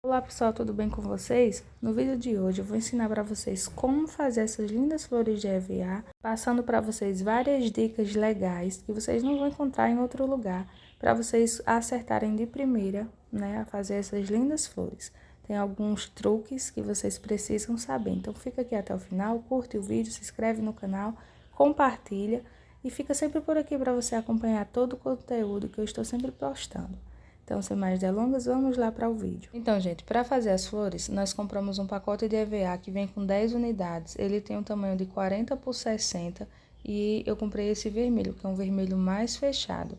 Olá pessoal, tudo bem com vocês? No vídeo de hoje eu vou ensinar para vocês como fazer essas lindas flores de EVA, passando para vocês várias dicas legais que vocês não vão encontrar em outro lugar, para vocês acertarem de primeira, né, a fazer essas lindas flores. Tem alguns truques que vocês precisam saber, então fica aqui até o final, curte o vídeo, se inscreve no canal, compartilha e fica sempre por aqui para você acompanhar todo o conteúdo que eu estou sempre postando. Então, sem mais delongas, vamos lá para o vídeo. Então, gente, para fazer as flores, nós compramos um pacote de EVA que vem com 10 unidades. Ele tem um tamanho de 40 por 60 e eu comprei esse vermelho, que é um vermelho mais fechado.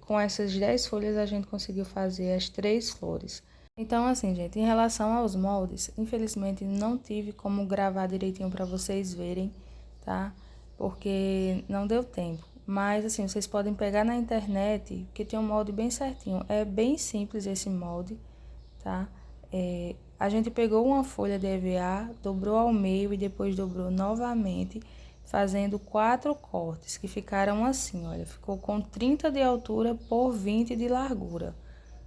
Com essas 10 folhas, a gente conseguiu fazer as 3 flores. Então, assim, gente, em relação aos moldes, infelizmente não tive como gravar direitinho para vocês verem, tá? Porque não deu tempo. Mas, assim, vocês podem pegar na internet, que tem um molde bem certinho. É bem simples esse molde, tá? A gente pegou uma folha de EVA, dobrou ao meio e depois dobrou novamente, fazendo 4 cortes, que ficaram assim, olha. Ficou com 30 de altura por 20 de largura.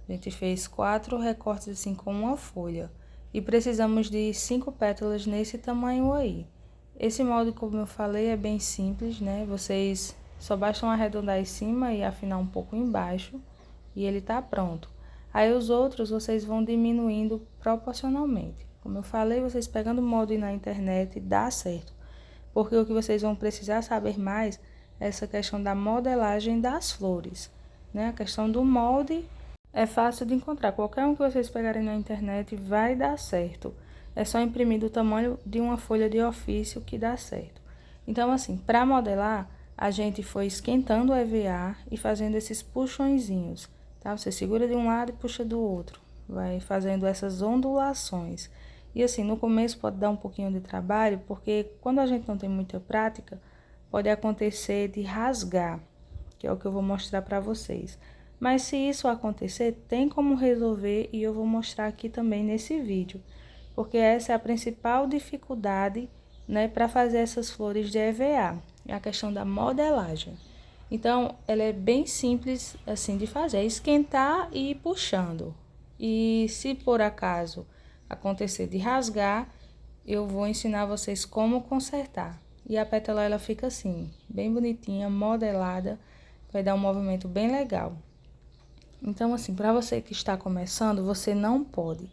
A gente fez 4 recortes assim com uma folha. E precisamos de 5 pétalas nesse tamanho aí. Esse molde, como eu falei, é bem simples, né? Vocês só basta arredondar em cima e afinar um pouco embaixo e ele tá pronto. Aí os outros vocês vão diminuindo proporcionalmente. Como eu falei, vocês pegando o molde na internet dá certo. Porque o que vocês vão precisar saber mais é essa questão da modelagem das flores, né? A questão do molde é fácil de encontrar. Qualquer um que vocês pegarem na internet vai dar certo. É só imprimir do tamanho de uma folha de ofício que dá certo. Então, assim, para modelar, a gente foi esquentando o EVA e fazendo esses puxõezinhos, tá? Você segura de um lado e puxa do outro, vai fazendo essas ondulações. E assim, no começo pode dar um pouquinho de trabalho, porque quando a gente não tem muita prática, pode acontecer de rasgar, que é o que eu vou mostrar para vocês. Mas se isso acontecer, tem como resolver e eu vou mostrar aqui também nesse vídeo, porque essa é a principal dificuldade, né, para fazer essas flores de EVA. É a questão da modelagem. Então, ela é bem simples assim de fazer, é esquentar e ir puxando. E se por acaso acontecer de rasgar, eu vou ensinar vocês como consertar. E a pétala ela fica assim, bem bonitinha, modelada, vai dar um movimento bem legal. Então, assim, para você que está começando, você não pode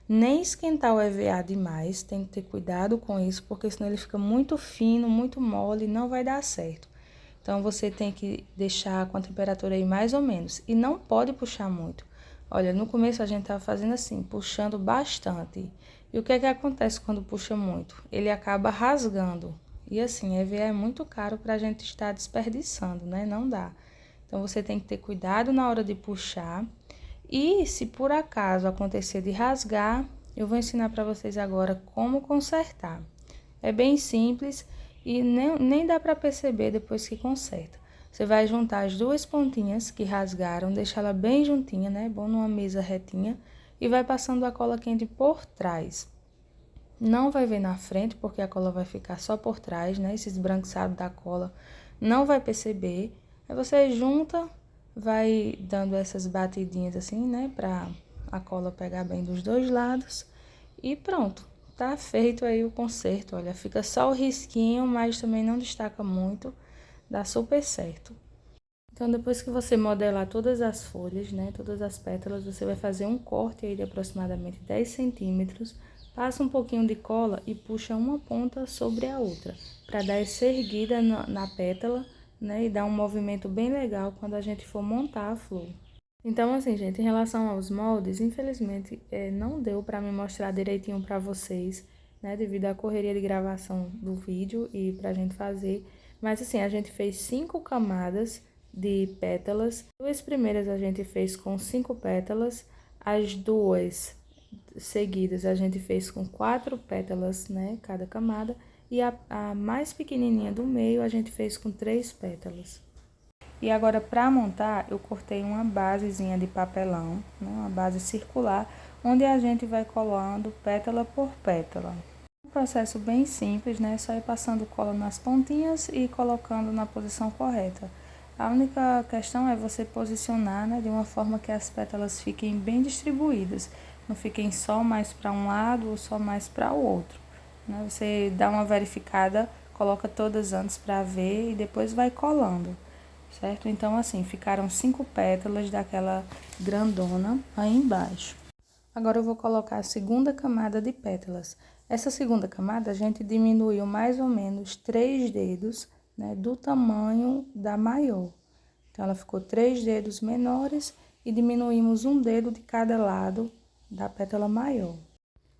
nem esquentar o EVA demais, tem que ter cuidado com isso, porque senão ele fica muito fino, muito mole e não vai dar certo. Então, você tem que deixar com a temperatura aí mais ou menos, e não pode puxar muito. Olha, no começo a gente tava fazendo assim, puxando bastante. E o que é que acontece quando puxa muito? Ele acaba rasgando. E assim, EVA é muito caro para a gente estar desperdiçando, né? Não dá. Então, você tem que ter cuidado na hora de puxar. E se por acaso acontecer de rasgar, eu vou ensinar para vocês agora como consertar. É bem simples e nem dá para perceber depois que conserta. Você vai juntar as duas pontinhas que rasgaram, deixar ela bem juntinha, né? Bom numa mesa retinha. E vai passando a cola quente por trás. Não vai ver na frente, porque a cola vai ficar só por trás, né? Esse esbranquiçado da cola não vai perceber. Aí você junta, vai dando essas batidinhas assim, né? Pra a cola pegar bem dos dois lados. E pronto, tá feito aí o conserto. Olha, fica só o risquinho, mas também não destaca muito. Dá super certo. Então, depois que você modelar todas as folhas, né? Todas as pétalas, você vai fazer um corte aí de aproximadamente 10 centímetros. Passa um pouquinho de cola e puxa uma ponta sobre a outra, para dar essa erguida na pétala, né? E dar um movimento bem legal quando a gente for montar a flor. Então, assim, gente, em relação aos moldes, infelizmente, não deu para me mostrar direitinho para vocês, né? Devido à correria de gravação do vídeo e pra gente fazer. Mas, assim, a gente fez 5 camadas de pétalas. 2 primeiras a gente fez com 5 pétalas, as 2 seguidas a gente fez com 4 pétalas, né, cada camada, e a mais pequenininha do meio a gente fez com 3 pétalas. E agora, para montar, eu cortei uma basezinha de papelão, né, uma base circular, onde a gente vai colando pétala por pétala. Um processo bem simples, né, só ir passando cola nas pontinhas e colocando na posição correta. A única questão é você posicionar, né, de uma forma que as pétalas fiquem bem distribuídas. não fiquem só mais para um lado ou só mais para o outro, né? Você dá uma verificada, coloca todas antes para ver e depois vai colando, certo? Então, assim, ficaram 5 pétalas daquela grandona aí embaixo. Agora eu vou colocar a segunda camada de pétalas. Essa segunda camada a gente diminuiu mais ou menos 3 dedos, né, do tamanho da maior. Então, ela ficou 3 dedos menores e diminuímos um dedo de cada lado da pétala maior.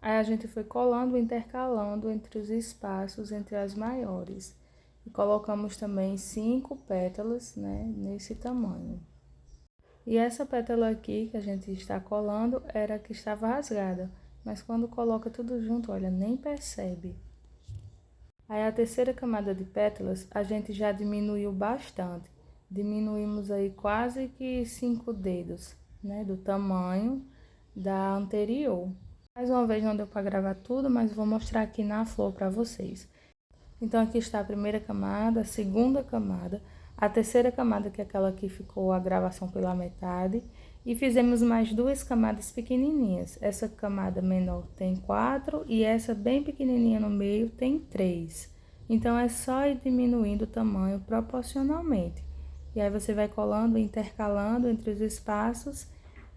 Aí a gente foi colando, intercalando entre os espaços entre as maiores. E colocamos também 5 pétalas, né, nesse tamanho. E essa pétala aqui que a gente está colando era a que estava rasgada, mas quando coloca tudo junto, olha, nem percebe. Aí a terceira camada de pétalas a gente já diminuiu bastante. Diminuímos aí quase que 5 dedos, né, do tamanho da anterior. Mais uma vez não deu para gravar tudo, mas vou mostrar aqui na flor para vocês. Então aqui está a primeira camada, a segunda camada, a terceira camada, que é aquela que ficou a gravação pela metade, e fizemos mais 2 camadas pequenininhas. Essa camada menor tem 4 e essa bem pequenininha no meio tem 3. Então é só ir diminuindo o tamanho proporcionalmente. E aí você vai colando, intercalando entre os espaços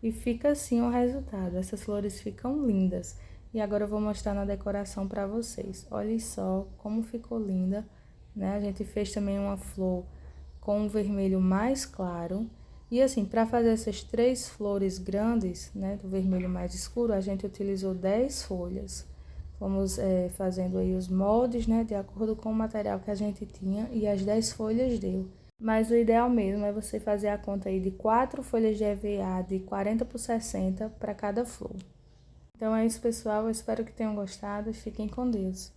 e fica assim o resultado. Essas flores ficam lindas. E agora eu vou mostrar na decoração para vocês. Olha só como ficou linda, né? A gente fez também uma flor com um vermelho mais claro. E assim, para fazer essas 3 flores grandes, né, do vermelho mais escuro, a gente utilizou 10 folhas. Fomos fazendo aí os moldes, né, de acordo com o material que a gente tinha, e as 10 folhas deu. Mas o ideal mesmo é você fazer a conta aí de 4 folhas de EVA de 40 por 60 para cada flor. Então é isso, pessoal. Eu espero que tenham gostado e fiquem com Deus.